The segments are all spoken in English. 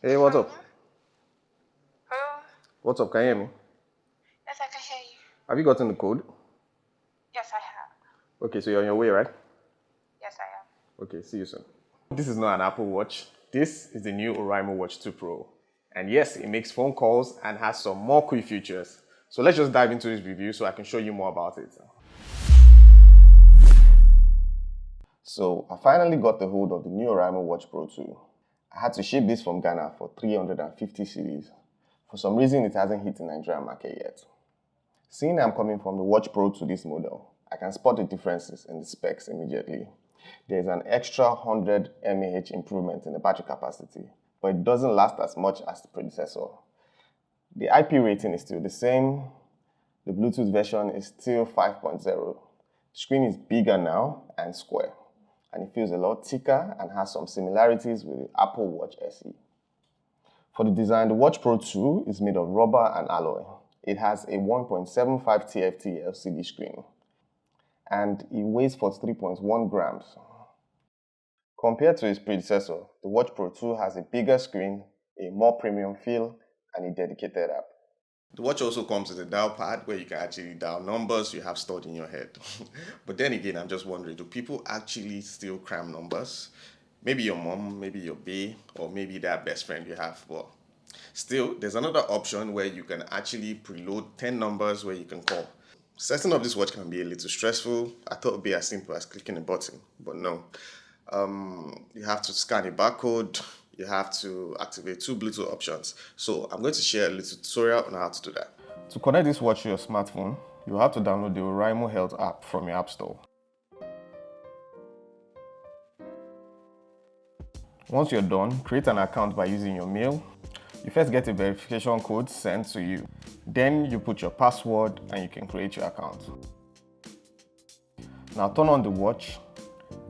Hey, what's up? Hello? What's up? Can you hear me? Yes, I can hear you. Have you gotten the code? Yes, I have. Okay, so you're on your way, right? Yes, I am. Okay, see you soon. This is not an Apple Watch. This is the new Oraimo Watch 2 Pro. And yes, it makes phone calls and has some more cool features. So let's just dive into this review so I can show you more about it. So I finally got the hold of the new Oraimo Watch Pro 2. I had to ship this from Ghana for 350 cedis. For some reason, it hasn't hit the Nigerian market yet. Seeing I'm coming from the Watch Pro to this model, I can spot the differences in the specs immediately. There is an extra 100 mAh improvement in the battery capacity, but it doesn't last as much as the predecessor. The IP rating is still the same. The Bluetooth version is still 5.0. The screen is bigger now and square, and it feels a lot thicker and has some similarities with the Apple Watch SE. For the design, the Watch Pro 2 is made of rubber and alloy. It has a 1.75 TFT LCD screen, and it weighs 43.1 grams. Compared to its predecessor, the Watch Pro 2 has a bigger screen, a more premium feel, and a dedicated app. The watch also comes with a dial pad where you can actually dial numbers you have stored in your head. But then again, I'm just wondering, do people actually still cram numbers? Maybe your mom, maybe your bae, or maybe that best friend you have. But still, there's another option where you can actually preload 10 numbers where you can call. Setting up this watch can be a little stressful. I thought it would be as simple as clicking a button, but no. You have to scan a barcode, you have to activate two Bluetooth options. So I'm going to share a little tutorial on how to do that. To connect this watch to your smartphone, you have to download the Oraimo Health app from your app store. Once you're done, create an account by using your mail. You first get a verification code sent to you. Then you put your password and you can create your account. Now turn on the watch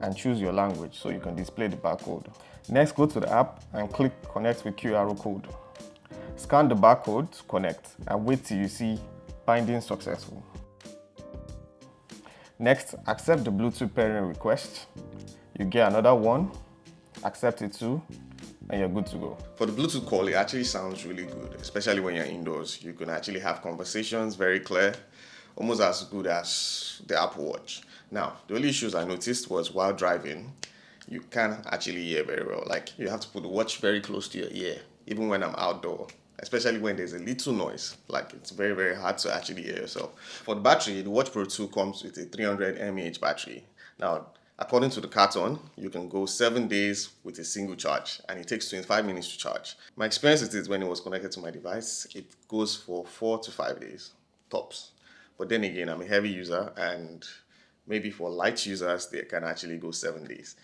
and choose your language so you can display the barcode. Next, go to the app and click connect with QR code. Scan the barcode to connect and wait till you see binding successful. Next, accept the Bluetooth pairing request. You get another one, accept it too, and you're good to go. For the Bluetooth call, it actually sounds really good, especially when you're indoors. You can actually have conversations very clear, almost as good as the Apple Watch. Now, the only issues I noticed was while driving, you can't actually hear very well. Like, you have to put the watch very close to your ear, even when I'm outdoor, especially when there's a little noise. Like, it's very, very hard to actually hear yourself. For the battery, the Watch Pro 2 comes with a 300 mAh battery. Now, according to the carton, you can go 7 days with a single charge, and it takes 25 minutes to charge. My experience with it when it was connected to my device, it goes for 4 to 5 days, tops. But then again, I'm a heavy user, and maybe for light users, they can actually go 7 days.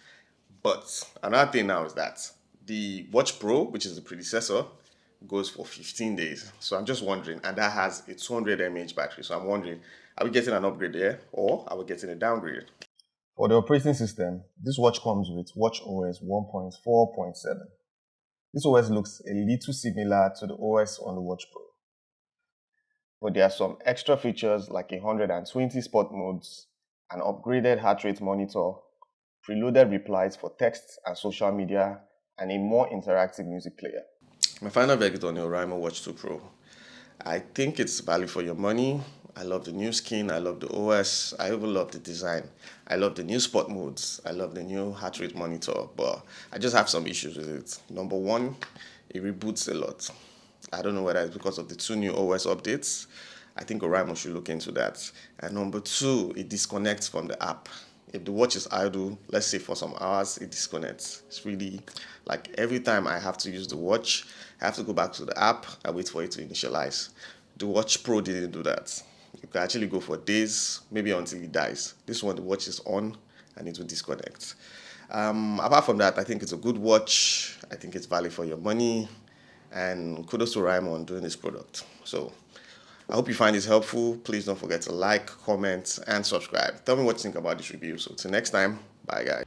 But another thing now is that the Watch Pro, which is the predecessor, goes for 15 days. So I'm just wondering, and that has a 200 mAh battery. So I'm wondering, are we getting an upgrade there or are we getting a downgrade? For the operating system, this watch comes with watchOS 1.4.7. This OS looks a little similar to the OS on the Watch Pro. But there are some extra features like 120 sport modes, an upgraded heart rate monitor, preloaded replies for text and social media, and a more interactive music player. My final verdict on the Oraimo Watch 2 Pro. I think it's value for your money. I love the new skin. I love the OS. I even love the design. I love the new sport modes. I love the new heart rate monitor. But I just have some issues with it. Number one, it reboots a lot. I don't know whether it's because of the two new OS updates. I think Oraimo should look into that. And number two, it disconnects from the app. If the watch is idle, let's say for some hours, it disconnects. It's really like every time I have to use the watch, I have to go back to the app and wait for it to initialize. The Watch Pro didn't do that. You can actually go for days, maybe until it dies. This one, the watch is on and it will disconnect. Apart from that, I think it's a good watch. I think it's value for your money. And kudos to Oraimo on doing this product. So I hope you find this helpful. Please don't forget to like, comment, and subscribe. Tell me what you think about this review. So till next time, bye guys.